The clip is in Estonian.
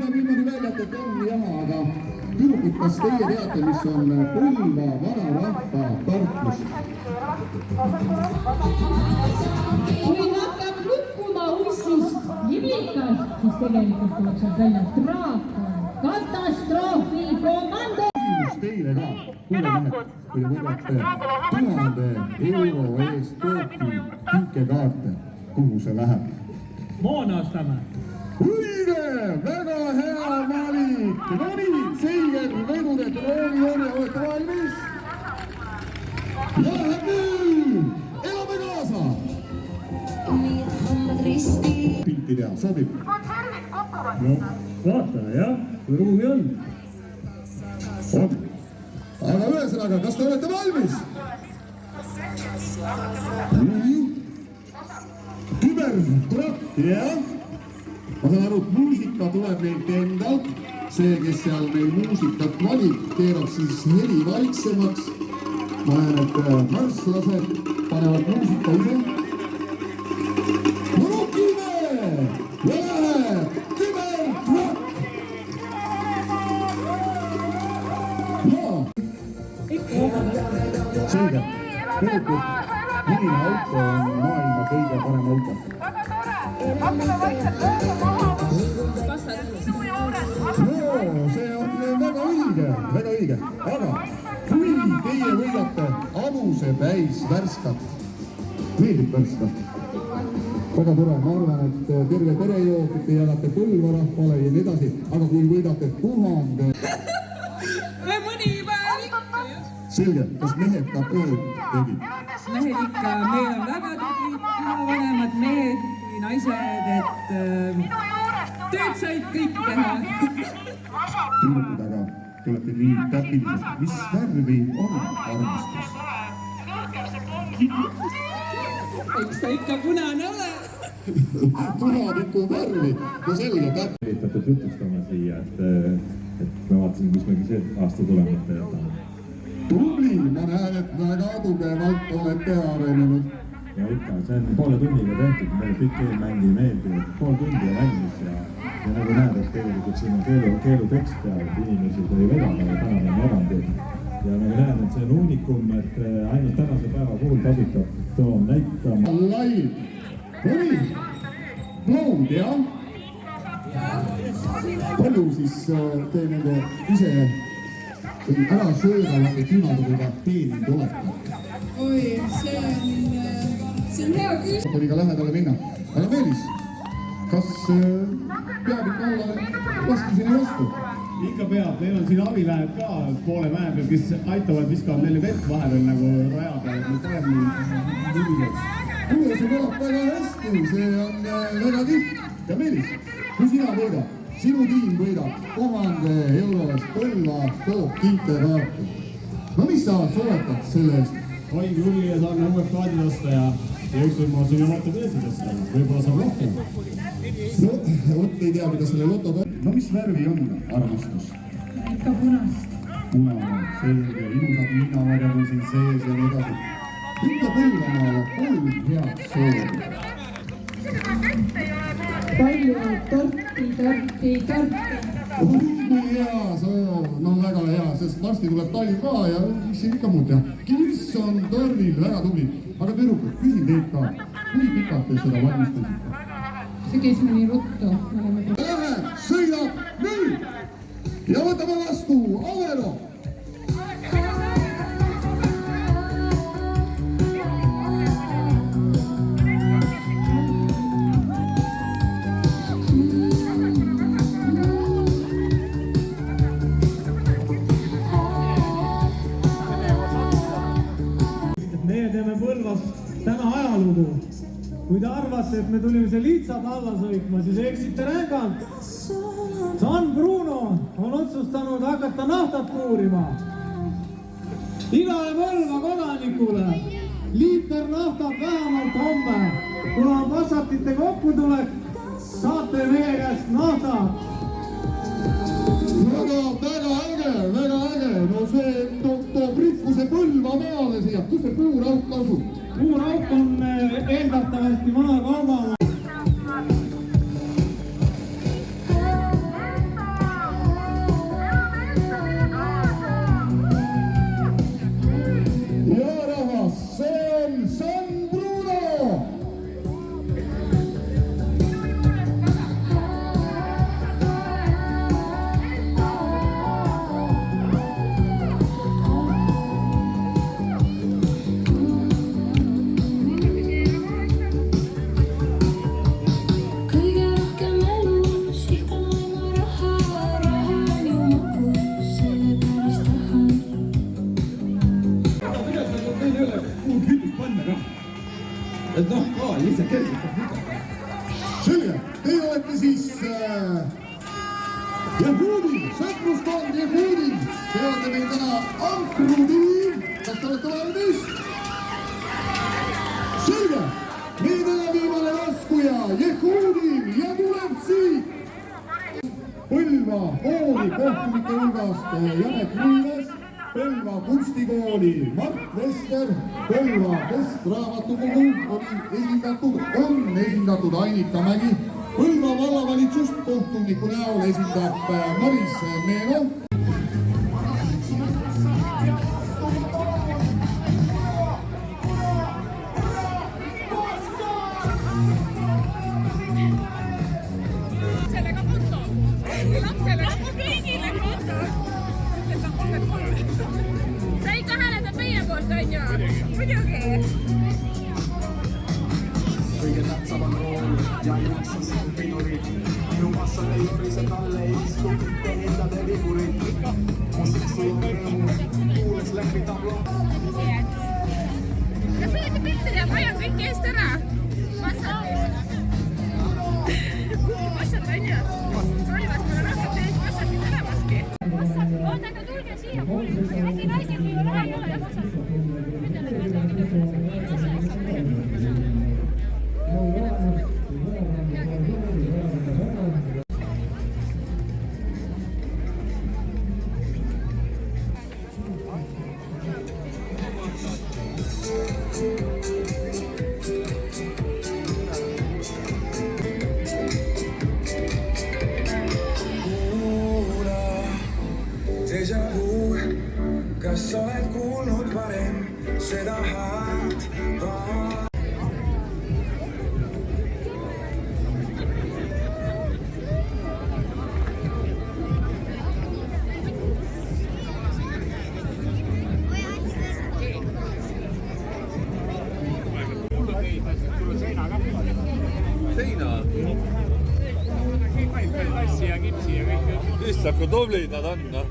näeb niimoodi välja, et on jama, aga tüdrukud, kas teie teate, mis on Põlva vanarahva tartlus? Kui hakkab lukkuma ussist liblikas, siis tegelikult tuleb sealt välja draakon, katastroofi komando. Küsimus teile ka, kuule mehed, kui te võidate 1000 € eest Tooki kinkekaarte, kuhu see läheb? Moona ostame. Õige, väga hea valik. No nii, Seiger, vedude trooniorja, olete valmis? Läheb nii, elame kaasa. Pilti teha, sobib? No, vaatame jah, kui ruumi on. On. Aga ühesõnaga, kas te olete valmis? Nii. Kübertrakk, jah? Ma saan aru, et muusika tuleb meilt endalt. See, kes seal meil muusikat valib, keerab siis heli vaiksemaks. Ma näen, et marslased panevad muusika ise. Rukime! Ja läheb kübertrakk! Jaa! Selge. Kõigepealt, milline auto on maailma kõige parem auto? No, see on väga õige, aga kui teie võidate alusepäis värskat, meeldib värskat? Väga tore, ma arvan, et terve pere joob, te jagate Põlva rahvale ja nii edasi, aga kui võidate 1000... Mõni päev ikka, jah. Selge, kas mehed ka tööd tegid? Mehed ikka, meil on väga tubid, vanemad mehed või naised, et tööd said kõik teha. Tüünud, aga te olete nii täpilised. Mis värvi on armastus? Eks ta ikka punane ole. Punaniku värvi, no selge täpp. Ehitatud jutustama siia, et me vaatasime, kus me see aasta tulemata jätame. Tubli, ma näen, et väga tugevalt olete arenenud. Ja ikka, see on poole tunniga tehtud, meile kõik eelmängi ei meeldi, et pool tundi ja valmis ja nagu näed, et tegelikult siin on keelutekst ja inimesi ei vedada ja täna on erandi. Ja nagu näed, et see on unikum, et ainult tänase päeva puhul tasutab toon näitama. Live. Oli lood, jah? Palju siis te nende ise ära söödavate künadudega teeninud olete? Oi, see on hea küll. Tuli ka lähedale minna. Aga Meelis, kas peab ikka olla laskmiseni vastu? Ikka peab, meil on siin abilähed ka poole mäe peal, kes aitavad, viskavad meile vett vahepeal nagu raja peal, et me paremini nimiseks. Kuule, see kõlab väga hästi, see on väga tiht. Ja Meelis, kui sina võidad, sinu tiim võidab 1000 € eest Põlva Toop kinkekaarti. No mis sa soetad selle eest? Oi kulli ja saan uued kaadid osta ja ükskord ma siin loto tõesidest, võib-olla saab rohkem. No, vot ei tea, mida selle loto peab. No mis värvi on armastus? Ikka punast. Punane, selge, ilusad liinavarjad on siin sees ja nii edasi. Ikka Põlvamaale 3 head soovi. Palju torti. Kui hea soov, no väga hea, sest varsti tuleb talv ka ja mis siin ikka muud teha. Kirss on tornil, väga tubli. Aga tüdrukud, küsin teilt ka, kui pikalt te seda valmistasite? See käis meil nii ruttu. Läheb, sõidab, nüüd! Ja võtame vastu, Avelo! Meie teeme Põlvas täna ajalugu. Kui te arvate, et me tulime see lihtsalt alla sõitma, siis eksite rängalt. San Bruno on otsustanud hakata naftat puurima. Igale Põlva kodanikule liiter naftat vähemalt homme. Kuna on Passatite kokkutulek, saate meie käest naftat. Väga äge, no see toob rikkuse Põlva maale siia, kus see puurauk asub? Puurauk on eeldatavasti vana kauba. teie olete siis Jehudi, sõpruskond Jehudi. Te olete meil täna ankrutiim. Kas te olete valmis? Selge. Meie täna viimane laskuja Jehudi ja tuleb siit Põlva kooli kohtunike hulgast Janek Rüüles, Põlva kunstikooli Mart Vester, Põlva Kestraamatukogu on esindatud Ainika Mägi, Põlva vallavalitsust kohtuniku näol esindab Maris Meelo. Sa ikka hääletad meie poolt, on ju? Muidugi. Kõige tähtsamal rool ja jooksu siin pidurid. Minu vassal ei orise talle istu mitte hindade vigurid. Musik sujub rõõmu, kuules läbi tablo. Kas võite pilti teha? Ma ajan kõik eest ära. Vassatist. Vassat on ju? Solvas, mul on rohkem sellist vassatit olemaski. Vassat, oodake, tulge siia. Äkki naised või raha ei ole ja vassat. Déjà vu, kas sa oled kuulnud varem seda häält? Seina. Lihtsalt kui tublid nad on, noh.